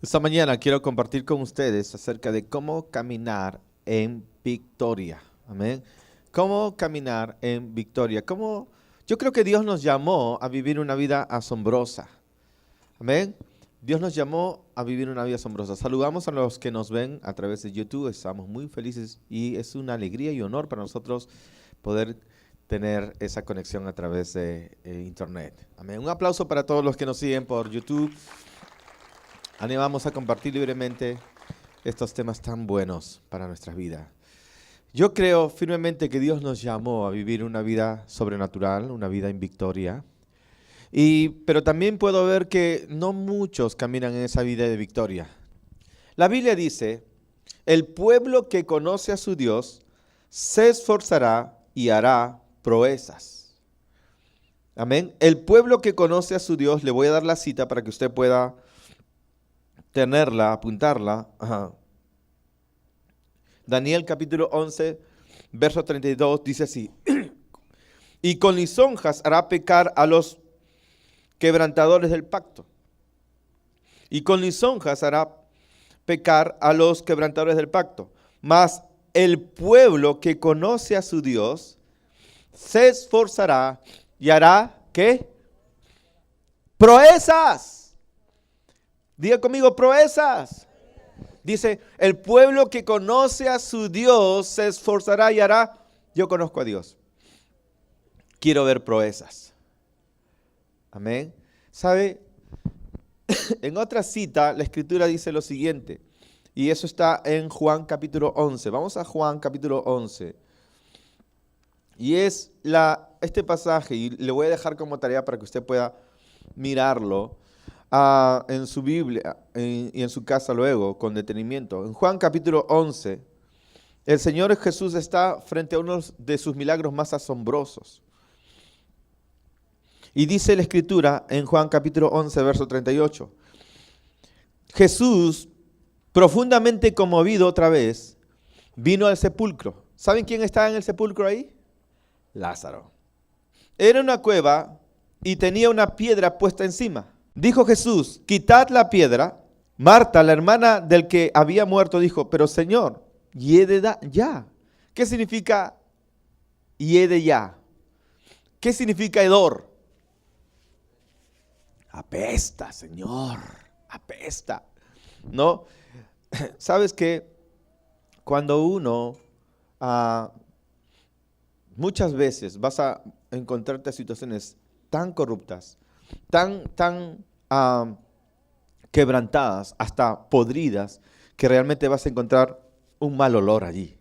Esta mañana quiero compartir con ustedes acerca de cómo caminar en victoria. Amén. Cómo caminar en victoria. Yo creo que Dios nos llamó a vivir una vida asombrosa. Amén. Dios nos llamó a vivir una vida asombrosa. Saludamos a los que nos ven a través de YouTube. Estamos muy felices y es una alegría y honor para nosotros poder tener esa conexión a través de internet. Amén. Un aplauso para todos los que nos siguen por YouTube. Animamos a compartir libremente estos temas tan buenos para nuestras vidas. Yo creo firmemente que Dios nos llamó a vivir una vida sobrenatural, una vida en victoria. Pero también puedo ver que no muchos caminan en esa vida de victoria. La Biblia dice, el pueblo que conoce a su Dios se esforzará y hará proezas. Amén. El pueblo que conoce a su Dios, le voy a dar la cita para que usted pueda tenerla, apuntarla. Ajá. Daniel capítulo 11, verso 32 dice así. Y con lisonjas hará pecar a los quebrantadores del pacto. Y con lisonjas hará pecar a los quebrantadores del pacto. Mas el pueblo que conoce a su Dios se esforzará y hará, ¿qué? Proezas. Diga conmigo, proezas. Dice, el pueblo que conoce a su Dios se esforzará y hará. Yo conozco a Dios. Quiero ver proezas. Amén. ¿Sabe? En otra cita, la Escritura dice lo siguiente. Y eso está en Juan capítulo 11. Vamos a Juan capítulo 11. Y es este pasaje, y le voy a dejar como tarea para que usted pueda mirarlo en su Biblia y en su casa luego, con detenimiento. En Juan capítulo 11, el Señor Jesús está frente a uno de sus milagros más asombrosos. Y dice la Escritura en Juan capítulo 11, verso 38. Jesús, profundamente conmovido otra vez, vino al sepulcro. ¿Saben quién estaba en el sepulcro ahí? Lázaro. Era una cueva y tenía una piedra puesta encima. Dijo Jesús, quitad la piedra. Marta, la hermana del que había muerto, dijo, pero Señor, hiede ya. ¿Qué significa hiede ya? ¿Qué significa hedor? Apesta, Señor, apesta. ¿No? ¿Sabes qué? Cuando uno, muchas veces vas a encontrarte situaciones tan corruptas, tan quebrantadas, hasta podridas, que realmente vas a encontrar un mal olor allí.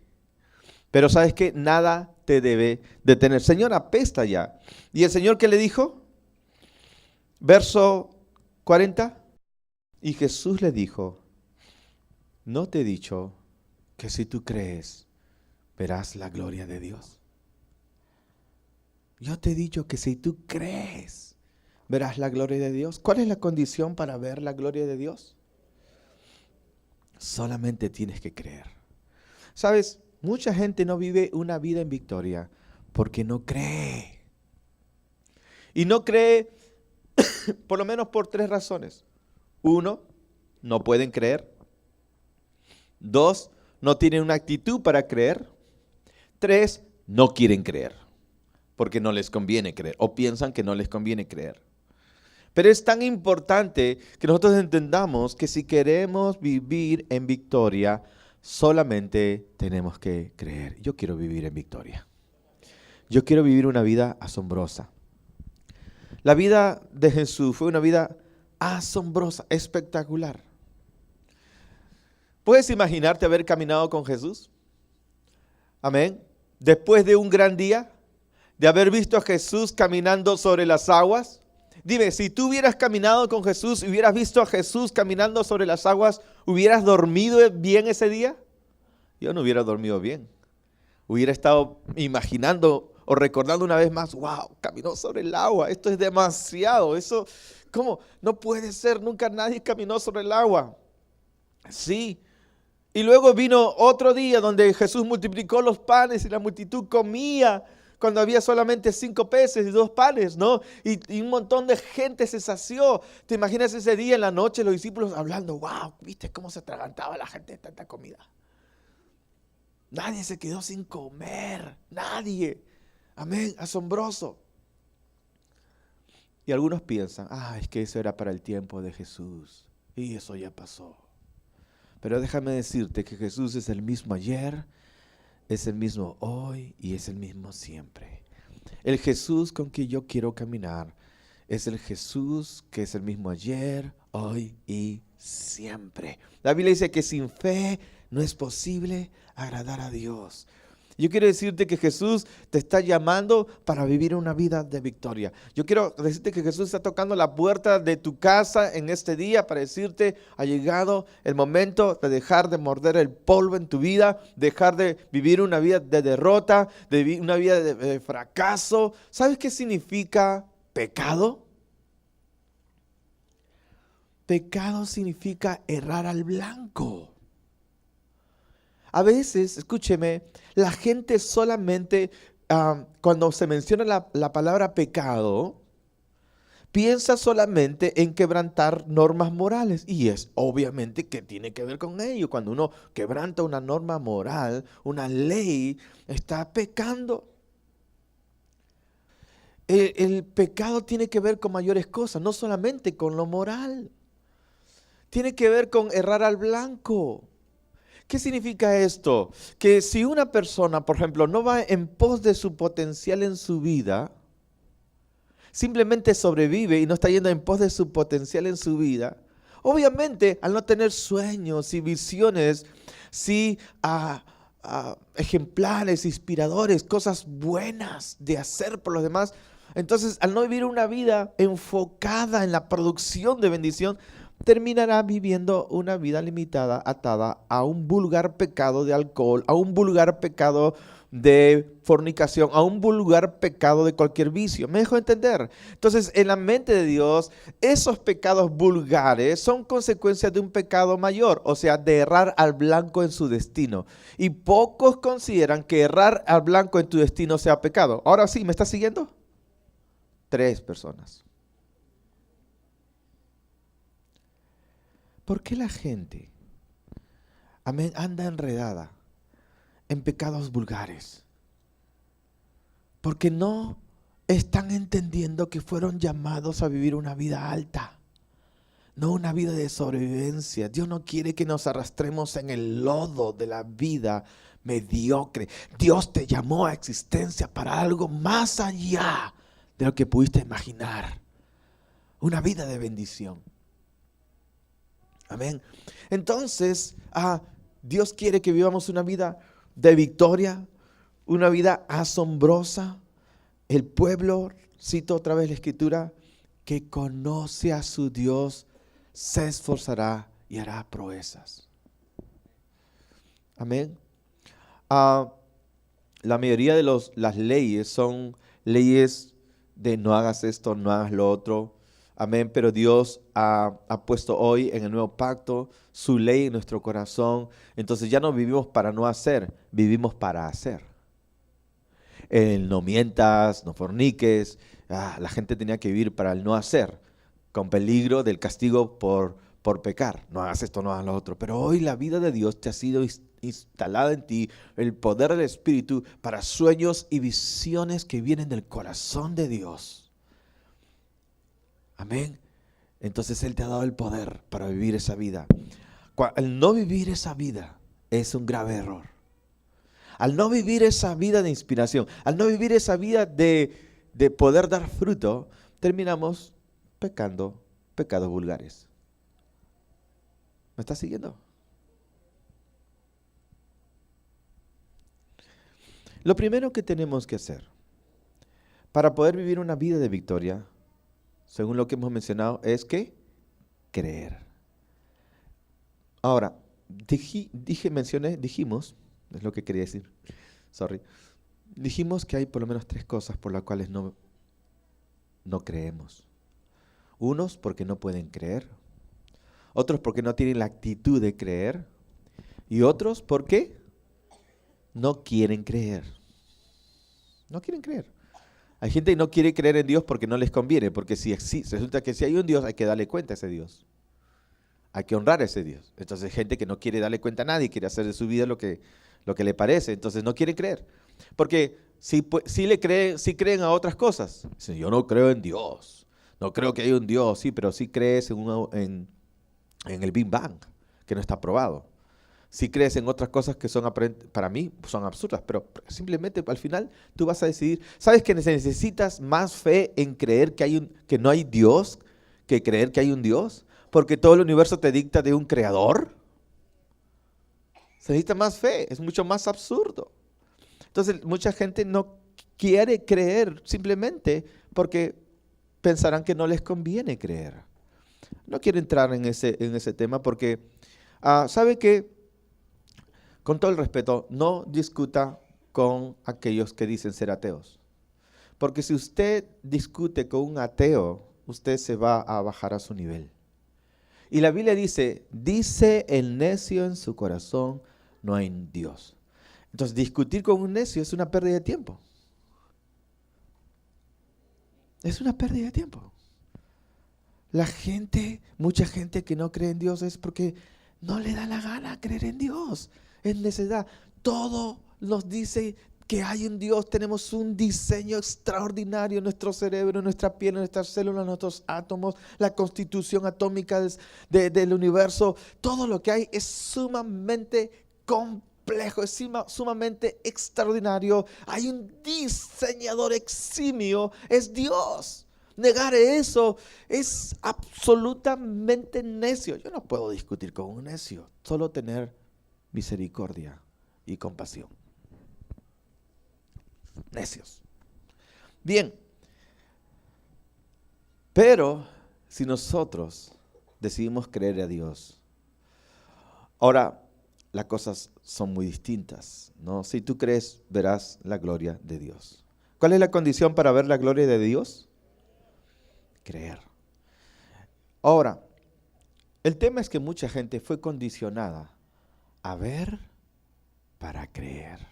Pero ¿sabes qué? Nada te debe detener. Señor, apesta ya. ¿Y el Señor qué le dijo? Verso 40. Y Jesús le dijo, ¿no te he dicho que si tú crees, verás la gloria de Dios? Yo te he dicho que si tú crees, verás la gloria de Dios. ¿Cuál es la condición para ver la gloria de Dios? Solamente tienes que creer. ¿Sabes? Mucha gente no vive una vida en victoria porque no cree. Y no cree por lo menos por 3 razones. 1, no pueden creer. 2, no tienen una actitud para creer. 3, no quieren creer porque no les conviene creer o piensan que no les conviene creer. Pero es tan importante que nosotros entendamos que si queremos vivir en victoria, solamente tenemos que creer. Yo quiero vivir en victoria. Yo quiero vivir una vida asombrosa. La vida de Jesús fue una vida asombrosa, espectacular. ¿Puedes imaginarte haber caminado con Jesús? Amén. Después de un gran día, de haber visto a Jesús caminando sobre las aguas. Dime, si tú hubieras caminado con Jesús y hubieras visto a Jesús caminando sobre las aguas, ¿hubieras dormido bien ese día? Yo no hubiera dormido bien. Hubiera estado imaginando o recordando una vez más, wow, caminó sobre el agua, esto es demasiado, eso, ¿cómo? No puede ser, nunca nadie caminó sobre el agua. Sí. Y luego vino otro día donde Jesús multiplicó los panes y la multitud comía cuando había solamente 5 peces y 2 panes, ¿no? Y un montón de gente se sació. ¿Te imaginas ese día en la noche los discípulos hablando? ¡Wow! ¿Viste cómo se atragantaba la gente de tanta comida? Nadie se quedó sin comer. Nadie. Amén. Asombroso. Y algunos piensan, es que eso era para el tiempo de Jesús. Y eso ya pasó. Pero déjame decirte que Jesús es el mismo ayer, es el mismo hoy y es el mismo siempre. El Jesús con que yo quiero caminar es el Jesús que es el mismo ayer, hoy y siempre. La Biblia dice que sin fe no es posible agradar a Dios. Yo quiero decirte que Jesús te está llamando para vivir una vida de victoria. Yo quiero decirte que Jesús está tocando la puerta de tu casa en este día para decirte, ha llegado el momento de dejar de morder el polvo en tu vida, dejar de vivir una vida de derrota, de vivir una vida de fracaso. ¿Sabes qué significa pecado? Pecado significa errar al blanco. A veces, escúcheme, la gente solamente, cuando se menciona la palabra pecado, piensa solamente en quebrantar normas morales. Y es obviamente que tiene que ver con ello. Cuando uno quebranta una norma moral, una ley, está pecando. El pecado tiene que ver con mayores cosas, no solamente con lo moral. Tiene que ver con errar al blanco. ¿Qué significa esto? Que si una persona, por ejemplo, no va en pos de su potencial en su vida, simplemente sobrevive y no está yendo en pos de su potencial en su vida, obviamente al no tener sueños y visiones, sí, ejemplares, inspiradores, cosas buenas de hacer por los demás, entonces al no vivir una vida enfocada en la producción de bendición, terminará viviendo una vida limitada, atada a un vulgar pecado de alcohol, a un vulgar pecado de fornicación, a un vulgar pecado de cualquier vicio. ¿Me dejo entender? Entonces, en la mente de Dios, esos pecados vulgares son consecuencias de un pecado mayor, o sea, de errar al blanco en su destino. Y pocos consideran que errar al blanco en tu destino sea pecado. Ahora sí, ¿me estás siguiendo? 3 personas. ¿Por qué la gente, amén, anda enredada en pecados vulgares? Porque no están entendiendo que fueron llamados a vivir una vida alta, no una vida de sobrevivencia. Dios no quiere que nos arrastremos en el lodo de la vida mediocre. Dios te llamó a existencia para algo más allá de lo que pudiste imaginar. Una vida de bendición. Amén. Entonces, Dios quiere que vivamos una vida de victoria, una vida asombrosa. El pueblo, cito otra vez la escritura, que conoce a su Dios, se esforzará y hará proezas. Amén. La mayoría de las leyes son leyes de no hagas esto, no hagas lo otro. Amén, pero Dios ha puesto hoy en el nuevo pacto su ley en nuestro corazón. Entonces ya no vivimos para no hacer, vivimos para hacer. El no mientas, no forniques. La gente tenía que vivir para el no hacer, con peligro del castigo por pecar. No hagas esto, no hagas lo otro. Pero hoy la vida de Dios te ha sido instalada en ti, el poder del Espíritu para sueños y visiones que vienen del corazón de Dios. Amén. Entonces Él te ha dado el poder para vivir esa vida. Al no vivir esa vida es un grave error. Al no vivir esa vida de inspiración, al no vivir esa vida de poder dar fruto, terminamos pecando pecados vulgares. ¿Me estás siguiendo? Lo primero que tenemos que hacer para poder vivir una vida de victoria, según lo que hemos mencionado, es que creer. Ahora, dijimos, es lo que quería decir, dijimos que hay por lo menos 3 cosas por las cuales no creemos. Unos porque no pueden creer, otros porque no tienen la actitud de creer, y otros porque no quieren creer. No quieren creer. Hay gente que no quiere creer en Dios porque no les conviene, porque resulta que si hay un Dios hay que darle cuenta a ese Dios. Hay que honrar a ese Dios. Entonces hay gente que no quiere darle cuenta a nadie, quiere hacer de su vida lo que le parece, entonces no quieren creer. Porque si creen a otras cosas. Dicen, yo no creo en Dios, no creo que haya un Dios, sí, pero sí crees en el Big Bang, que no está probado. Si crees en otras cosas que para mí son absurdas, pero simplemente al final tú vas a decidir. ¿Sabes que necesitas más fe en creer que no hay Dios que creer que hay un Dios? Porque todo el universo te dicta de un creador. Se necesita más fe, es mucho más absurdo. Entonces mucha gente no quiere creer simplemente porque pensarán que no les conviene creer. No quiero entrar en ese tema porque, ¿sabe qué? Con todo el respeto, no discuta con aquellos que dicen ser ateos. Porque si usted discute con un ateo, usted se va a bajar a su nivel. Y la Biblia dice el necio en su corazón, no hay Dios. Entonces, discutir con un necio es una pérdida de tiempo. Es una pérdida de tiempo. Mucha gente que no cree en Dios es porque no le da la gana creer en Dios. Es necesidad. Todo nos dice que hay un Dios. Tenemos un diseño extraordinario en nuestro cerebro, en nuestra piel, en nuestras células, en nuestros átomos, la constitución atómica del universo. Todo lo que hay es sumamente complejo, es sumamente extraordinario. Hay un diseñador eximio, es Dios. Negar eso es absolutamente necio. Yo no puedo discutir con un necio, solo tener misericordia y compasión. Necios. Bien, pero si nosotros decidimos creer a Dios, ahora las cosas son muy distintas, ¿no? Si tú crees, verás la gloria de Dios. ¿Cuál es la condición para ver la gloria de Dios? Creer. Ahora, el tema es que mucha gente fue condicionada a ver para creer.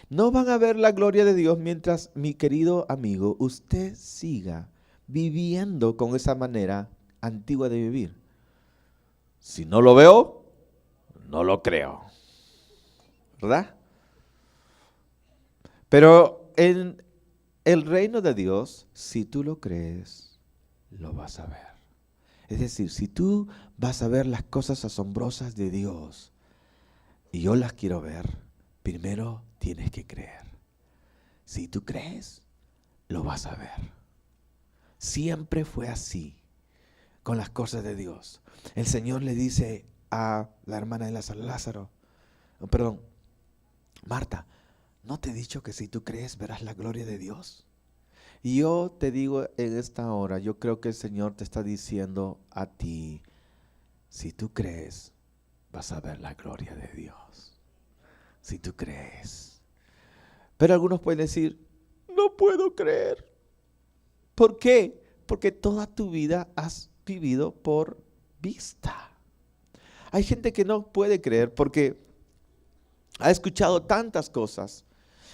No van a ver la gloria de Dios mientras, mi querido amigo, usted siga viviendo con esa manera antigua de vivir. Si no lo veo, no lo creo. ¿Verdad? Pero en el reino de Dios, si tú lo crees, lo vas a ver. Es decir, si tú vas a ver las cosas asombrosas de Dios y yo las quiero ver, primero tienes que creer. Si tú crees, lo vas a ver. Siempre fue así con las cosas de Dios. El Señor le dice a la hermana de Lázaro, Marta, ¿no te he dicho que si tú crees verás la gloria de Dios? Y yo te digo en esta hora, yo creo que el Señor te está diciendo a ti, si tú crees, vas a ver la gloria de Dios. Si tú crees. Pero algunos pueden decir, no puedo creer. ¿Por qué? Porque toda tu vida has vivido por vista. Hay gente que no puede creer porque ha escuchado tantas cosas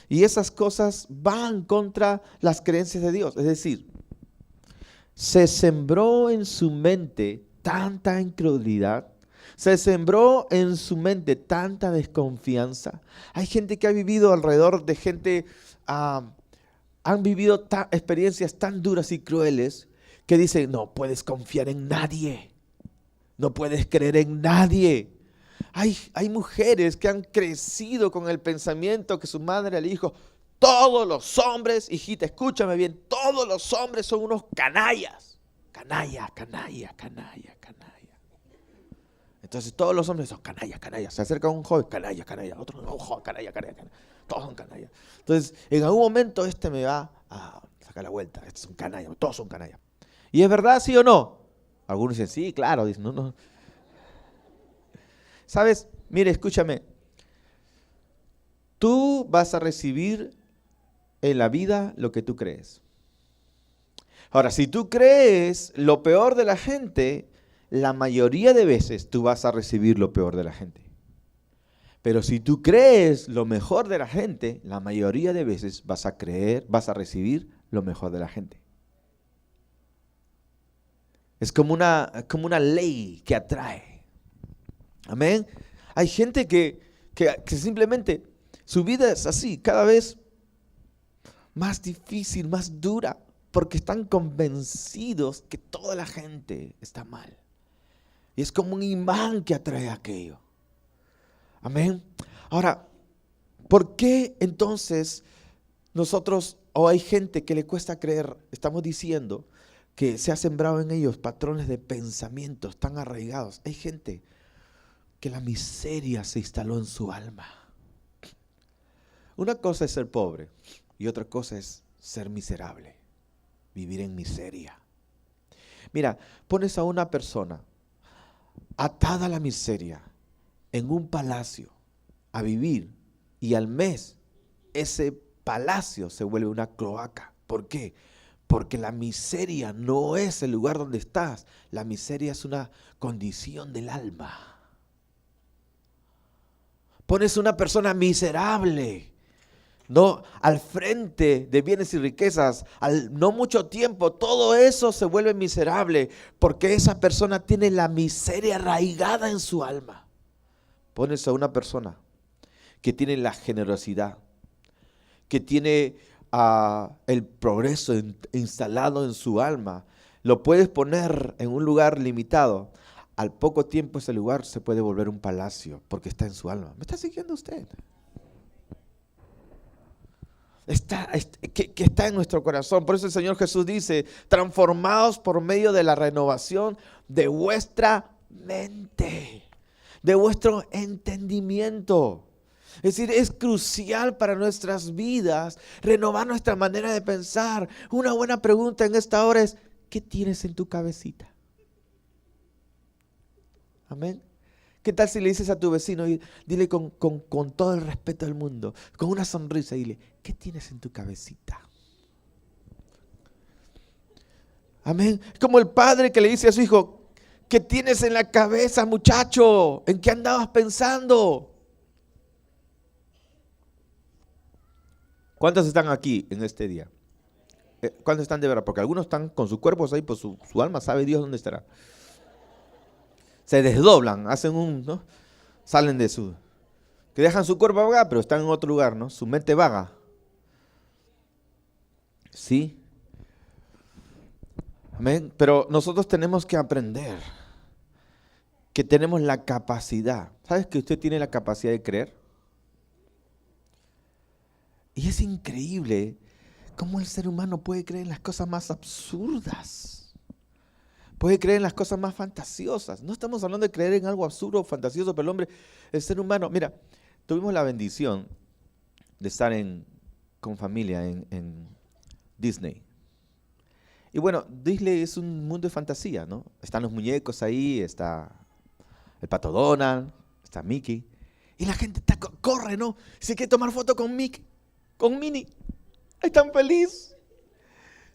y esas cosas van contra las creencias de Dios. Es decir, se sembró en su mente tanta incredulidad, se sembró en su mente tanta desconfianza. Hay gente que ha vivido alrededor de gente, han vivido experiencias tan duras y crueles que dicen, no puedes confiar en nadie, no puedes creer en nadie. Hay mujeres que han crecido con el pensamiento que su madre le dijo, todos los hombres, hijita, escúchame bien, todos los hombres son unos canallas. Canalla, canalla, canalla, canalla. Entonces todos los hombres son canallas, canallas. Se acerca un joven, canalla, canalla. Otro, un joven, canalla, canalla, canalla. Todos son canallas. Entonces, en algún momento me va a sacar la vuelta. Estos son canallas, todos son canallas. ¿Y es verdad, sí o no? Algunos dicen, sí, claro. Dicen, no. ¿Sabes? Mire, escúchame. Tú vas a recibir en la vida lo que tú crees. Ahora, si tú crees lo peor de la gente, la mayoría de veces tú vas a recibir lo peor de la gente. Pero si tú crees lo mejor de la gente, la mayoría de veces vas a recibir lo mejor de la gente. Es como una ley que atrae. Amén. Hay gente que simplemente su vida es así, cada vez más difícil, más dura, porque están convencidos que toda la gente está mal. Y es como un imán que atrae aquello. Amén. Ahora, ¿por qué entonces nosotros, o hay gente que le cuesta creer, estamos diciendo que se ha sembrado en ellos patrones de pensamientos tan arraigados? Hay gente que la miseria se instaló en su alma. Una cosa es ser pobre y otra cosa es ser miserable, vivir en miseria. Mira, pones a una persona atada a la miseria en un palacio a vivir y al mes ese palacio se vuelve una cloaca. ¿Por qué? Porque la miseria no es el lugar donde estás, la miseria es una condición del alma. Pones a una persona miserable, no al frente de bienes y riquezas, al no mucho tiempo, todo eso se vuelve miserable porque esa persona tiene la miseria arraigada en su alma. Pones a una persona que tiene la generosidad, que tiene el progreso instalado en su alma, lo puedes poner en un lugar limitado. Al poco tiempo ese lugar se puede volver un palacio porque está en su alma. ¿Me está siguiendo usted? Que está en nuestro corazón. Por eso el Señor Jesús dice: transformaos por medio de la renovación de vuestra mente, de vuestro entendimiento. Es decir, es crucial para nuestras vidas renovar nuestra manera de pensar. Una buena pregunta en esta hora es: ¿qué tienes en tu cabecita? Amén. ¿Qué tal si le dices a tu vecino y dile con todo el respeto del mundo, con una sonrisa, y dile: ¿qué tienes en tu cabecita? Amén. Como el padre que le dice a su hijo: ¿qué tienes en la cabeza, muchacho? ¿En qué andabas pensando? ¿Cuántos están aquí en este día? ¿Cuántos están de verdad? Porque algunos están con sus cuerpos ahí, pues su alma sabe Dios dónde estará. Se desdoblan, ¿no? Salen que dejan su cuerpo vaga, pero están en otro lugar, ¿no? Su mente vaga. Sí. Amén. Pero nosotros tenemos que aprender que tenemos la capacidad. ¿Sabes que usted tiene la capacidad de creer? Y es increíble cómo el ser humano puede creer en las cosas más absurdas. Puede creer en las cosas más fantasiosas. No estamos hablando de creer en algo absurdo o fantasioso, pero el ser humano, mira, tuvimos la bendición de estar con familia en Disney. Y bueno, Disney es un mundo de fantasía, ¿no? Están los muñecos ahí, está el Pato Donald, está Mickey. Y la gente corre, ¿no? Se quiere tomar foto con Mickey, con Minnie. Están felices.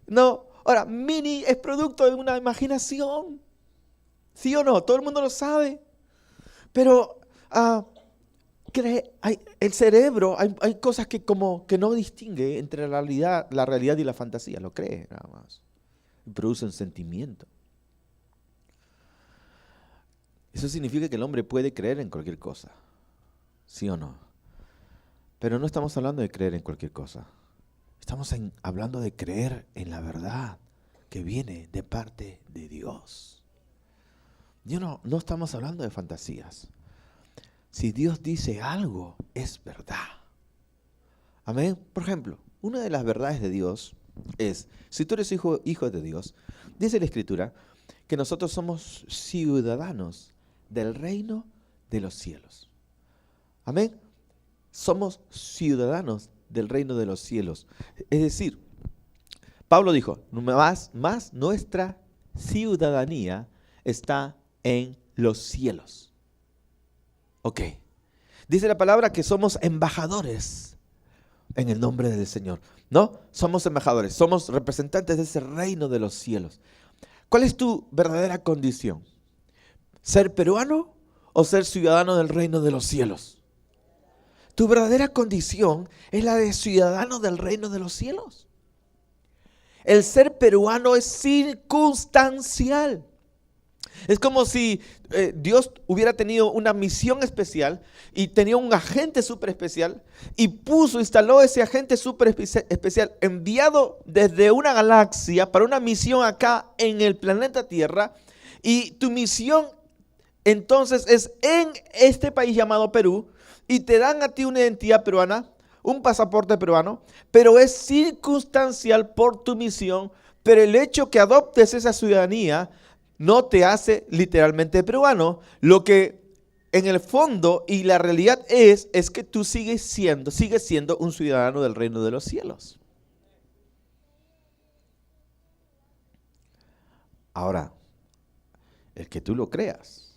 No. Ahora, Minnie es producto de una imaginación. ¿Sí o no? Todo el mundo lo sabe. Pero el cerebro, hay cosas que como que no distingue entre la realidad y la fantasía. Lo cree nada más. Y produce un sentimiento. Eso significa que el hombre puede creer en cualquier cosa. ¿Sí o no? Pero no estamos hablando de creer en cualquier cosa. Estamos hablando de creer en la verdad que viene de parte de Dios. No estamos hablando de fantasías. Si Dios dice algo, es verdad. Amén. Por ejemplo, una de las verdades de Dios es: si tú eres hijo de Dios, dice la Escritura que nosotros somos ciudadanos del reino de los cielos. Amén. Somos ciudadanos del reino de los cielos. Es decir, Pablo dijo: más nuestra ciudadanía está en los cielos. Ok. Dice la palabra que somos embajadores en el nombre del Señor. ¿No? Somos embajadores, somos representantes de ese reino de los cielos. ¿Cuál es tu verdadera condición? ¿Ser peruano o ser ciudadano del reino de los cielos? Tu verdadera condición es la de ciudadano del reino de los cielos. El ser peruano es circunstancial. Es como si Dios hubiera tenido una misión especial y tenía un agente súper especial y instaló ese agente súper especial enviado desde una galaxia para una misión acá en el planeta Tierra. Y tu misión entonces es en este país llamado Perú y te dan a ti una identidad peruana, un pasaporte peruano, pero es circunstancial por tu misión. Pero el hecho que adoptes esa ciudadanía no te hace literalmente peruano. Lo que en el fondo y la realidad es que tú sigues siendo un ciudadano del reino de los cielos. Ahora, el que tú lo creas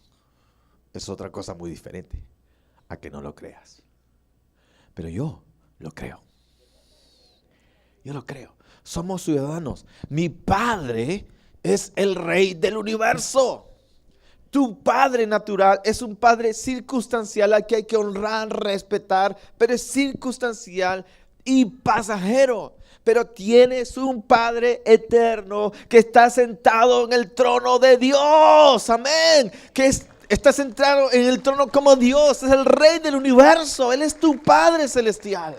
es otra cosa muy diferente a que no lo creas. Pero yo lo creo. Yo lo creo. Somos ciudadanos. Mi Padre es el Rey del universo. Tu Padre natural es un Padre circunstancial al que hay que honrar, respetar, pero es circunstancial y pasajero. Pero tienes un Padre eterno que está sentado en el trono de Dios. Amén. Está sentado en el trono como Dios. Es el Rey del universo. Él es tu Padre celestial.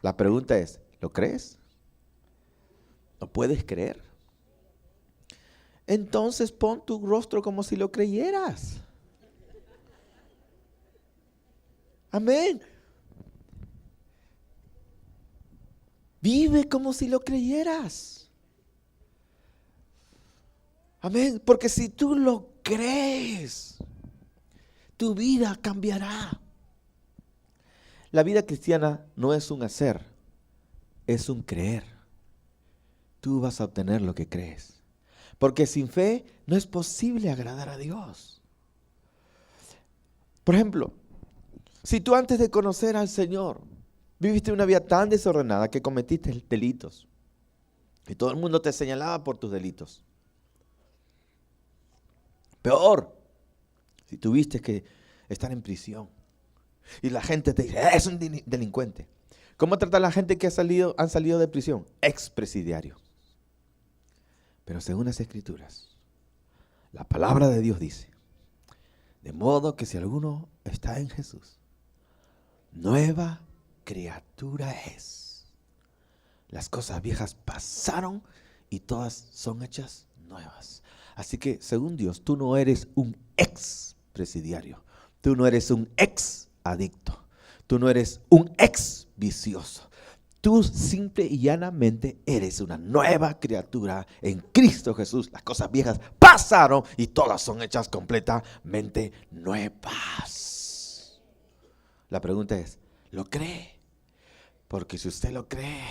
La pregunta es, ¿lo crees? ¿Lo puedes creer? Entonces pon tu rostro como si lo creyeras. Amén. Vive como si lo creyeras. Amén. Porque si tú lo crees, tu vida cambiará. La vida cristiana no es un hacer, es un creer. Tú vas a obtener lo que crees. Porque sin fe no es posible agradar a Dios. Por ejemplo, si tú antes de conocer al Señor viviste una vida tan desordenada que cometiste delitos y todo el mundo te señalaba por tus delitos. Peor, si tuviste que estar en prisión y la gente te dice, es un delincuente. ¿Cómo trata a la gente que han salido de prisión? Expresidiario. Pero según las Escrituras, la palabra de Dios dice, de modo que si alguno está en Jesús, nueva criatura es. Las cosas viejas pasaron y todas son hechas nuevas. Así que, según Dios, tú no eres un ex presidiario, tú no eres un ex adicto, tú no eres un ex vicioso. Tú simple y llanamente eres una nueva criatura en Cristo Jesús. Las cosas viejas pasaron y todas son hechas completamente nuevas. La pregunta es, ¿lo cree? Porque si usted lo cree,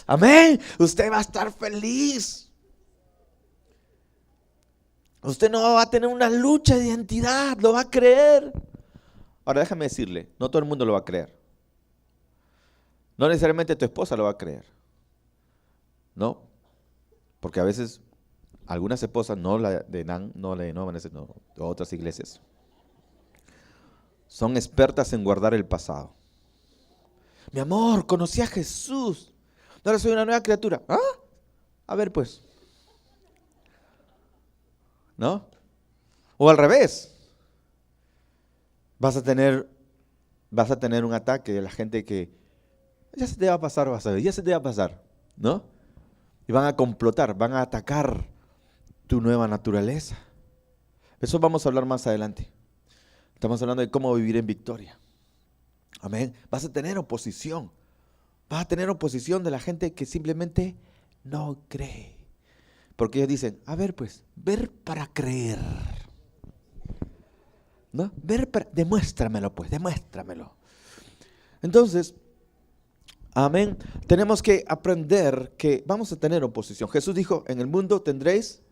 amén, usted va a estar feliz. Usted no va a tener una lucha de identidad, lo va a creer. Ahora déjame decirle, no todo el mundo lo va a creer. No necesariamente tu esposa lo va a creer. No, porque a veces algunas esposas, no la de Nan, no la de Nova, no, de otras iglesias, son expertas en guardar el pasado. Mi amor, conocí a Jesús. Ahora soy una nueva criatura. ¿Ah? A ver pues. ¿No? O al revés. Vas a tener un ataque de la gente que ya se te va a pasar, vas a ver, ya se te va a pasar, ¿no? Y van a complotar, van a atacar tu nueva naturaleza. Eso vamos a hablar más adelante. Estamos hablando de cómo vivir en victoria. Amén. Vas a tener oposición. Vas a tener oposición de la gente que simplemente no cree. Porque ellos dicen, a ver pues, ver para creer. ¿No? Demuéstramelo pues, demuéstramelo. Entonces, amén, tenemos que aprender que vamos a tener oposición. Jesús dijo, en el mundo tendréis,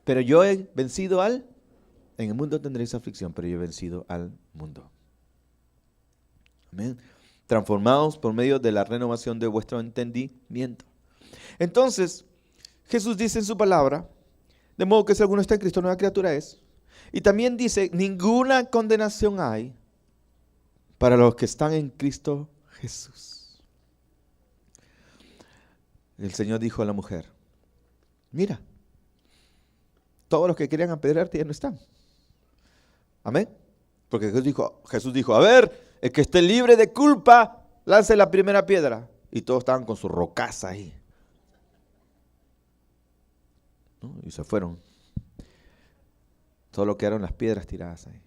pero yo he vencido en el mundo tendréis aflicción, pero yo he vencido al mundo. Amén. Transformados por medio de la renovación de vuestro entendimiento. Entonces, Jesús dice en su palabra, de modo que si alguno está en Cristo, nueva criatura es. Y también dice, ninguna condenación hay para los que están en Cristo Jesús. El Señor dijo a la mujer, mira, todos los que querían apedrearte ya no están. Amén. Porque Jesús dijo, a ver, el que esté libre de culpa, lance la primera piedra. Y todos estaban con su rocaza ahí. ¿No? Y se fueron. Solo quedaron las piedras tiradas ahí.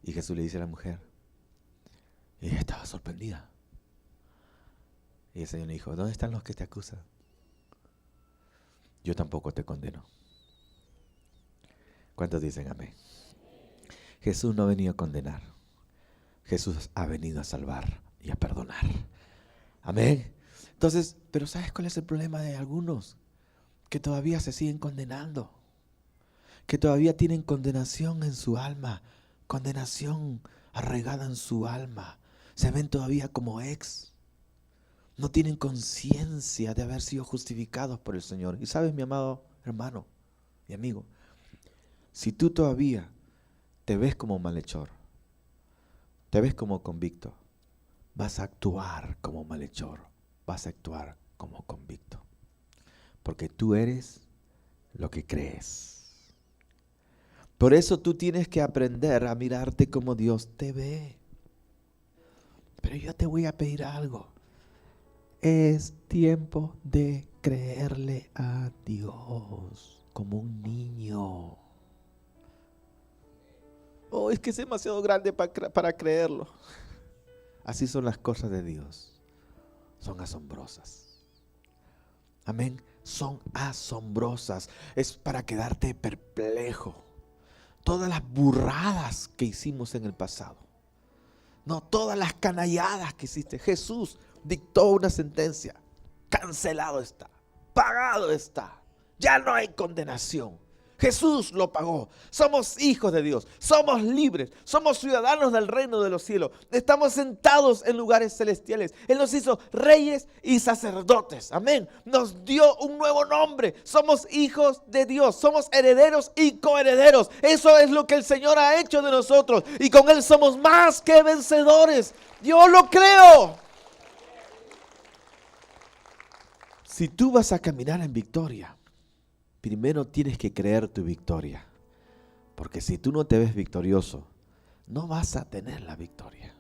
Y Jesús le dice a la mujer, y ella estaba sorprendida. Y el Señor le dijo, ¿dónde están los que te acusan? Yo tampoco te condeno. ¿Cuántos dicen amén? Jesús no ha venido a condenar. Jesús ha venido a salvar y a perdonar. Amén. Entonces, pero ¿sabes cuál es el problema de algunos? Que todavía se siguen condenando. Que todavía tienen condenación en su alma. Condenación arraigada en su alma. Se ven todavía como ex. No tienen conciencia de haber sido justificados por el Señor. Y sabes, mi amado hermano y amigo, si tú todavía te ves como malhechor, te ves como convicto, vas a actuar como malhechor, vas a actuar como convicto. Porque tú eres lo que crees. Por eso tú tienes que aprender a mirarte como Dios te ve. Pero yo te voy a pedir algo. Es tiempo de creerle a Dios como un niño. Oh, es que es demasiado grande para creerlo. Así son las cosas de Dios. Son asombrosas. Amén. Son asombrosas. Es para quedarte perplejo. Todas las burradas que hicimos en el pasado. No, todas las canalladas que hiciste. Jesús dictó una sentencia. Cancelado está. Pagado está. Ya no hay condenación. Jesús lo pagó. Somos hijos de Dios. Somos libres. Somos ciudadanos del reino de los cielos. Estamos sentados en lugares celestiales. Él nos hizo reyes y sacerdotes. Amén. Nos dio un nuevo nombre. Somos hijos de Dios. Somos herederos y coherederos. Eso es lo que el Señor ha hecho de nosotros. Y con Él somos más que vencedores. Yo lo creo. Si tú vas a caminar en victoria, primero tienes que creer tu victoria. Porque si tú no te ves victorioso, no vas a tener la victoria.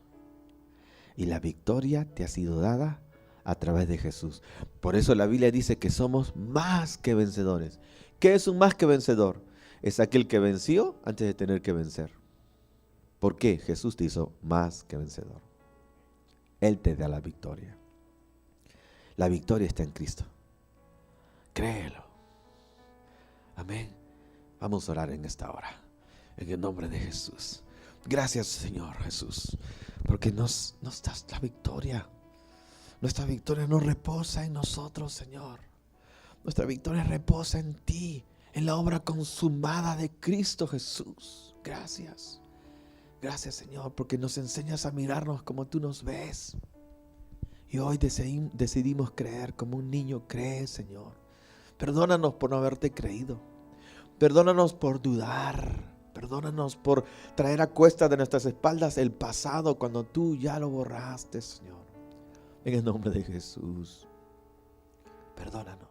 Y la victoria te ha sido dada a través de Jesús. Por eso la Biblia dice que somos más que vencedores. ¿Qué es un más que vencedor? Es aquel que venció antes de tener que vencer. ¿Por qué? Jesús te hizo más que vencedor. Él te da la victoria. La victoria está en Cristo. Créelo. Amén. Vamos a orar en esta hora. En el nombre de Jesús. Gracias, Señor Jesús, porque nos das la victoria. Nuestra victoria no reposa en nosotros, Señor. Nuestra victoria reposa en ti, en la obra consumada de Cristo Jesús. Gracias. Gracias, Señor, porque nos enseñas a mirarnos como tú nos ves. Y hoy decidimos creer como un niño cree, Señor. Perdónanos por no haberte creído. Perdónanos por dudar. Perdónanos por traer a cuesta de nuestras espaldas el pasado cuando tú ya lo borraste, Señor. En el nombre de Jesús. Perdónanos.